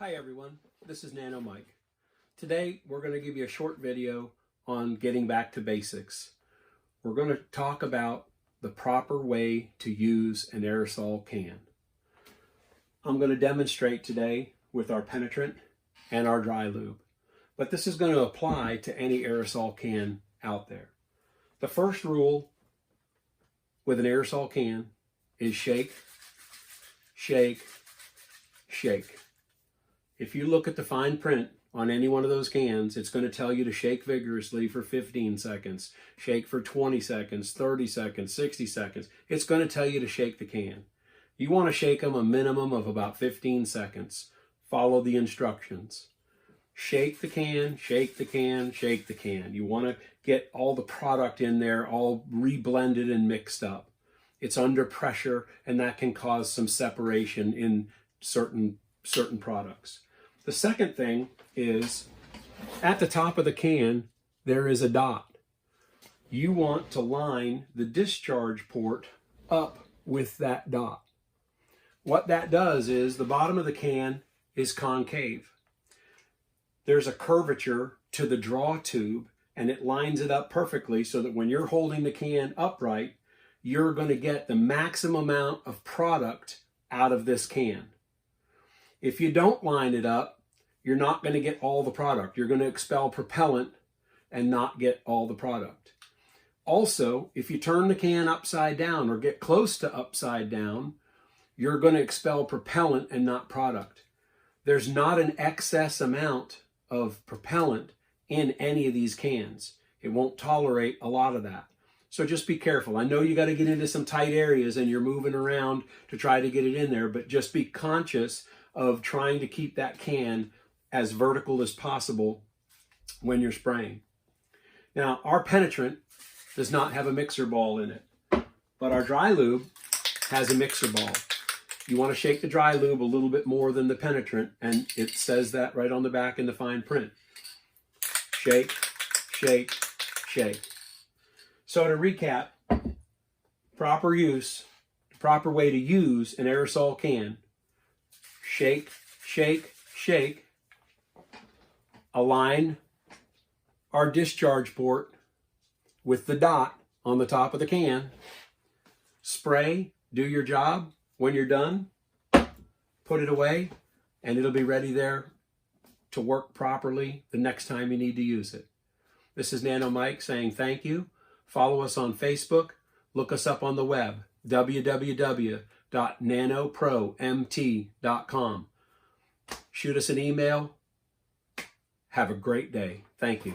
Hi everyone, this is Nano Mike. Today we're going to give you a short video on getting back to basics. We're going to talk about the proper way to use an aerosol can. I'm going to demonstrate today with our penetrant and our dry lube, but this is going to apply to any aerosol can out there. The first rule with an aerosol can is shake, shake, shake. If you look at the fine print on any one of those cans, it's going to tell you to shake vigorously for 15 seconds, shake for 20 seconds, 30 seconds, 60 seconds. It's going to tell you to shake the can. You want to shake them a minimum of about 15 seconds. Follow the instructions. Shake the can, shake the can, shake the can. You want to get all the product in there, all reblended and mixed up. It's under pressure, and that can cause some separation in certain products. The second thing is, at the top of the can, there is a dot. You want to line the discharge port up with that dot. What that does is the bottom of the can is concave. There's a curvature to the draw tube, and it lines it up perfectly so that when you're holding the can upright, you're going to get the maximum amount of product out of this can. If you don't line it up, you're not going to get all the product. You're going to expel propellant and not get all the product. Also, if you turn the can upside down or get close to upside down, you're going to expel propellant and not product. There's not an excess amount of propellant in any of these cans. It won't tolerate a lot of that. So just be careful. I know you got to get into some tight areas and you're moving around to try to get it in there, but just be conscious of trying to keep that can as vertical as possible when you're spraying. Now, our penetrant does not have a mixer ball in it, but our dry lube has a mixer ball. You want to shake the dry lube a little bit more than the penetrant, and it says that right on the back in the fine print. Shake, shake, shake. So to recap, proper way to use an aerosol can: shake, shake, shake. Align our discharge port with the dot on the top of the can. Spray, do your job. When you're done, put it away, and it'll be ready there to work properly the next time you need to use it. This is Nano Mike saying thank you. Follow us on Facebook. Look us up on the web, www.nanopromt.com. Shoot us an email. Have a great day. Thank you.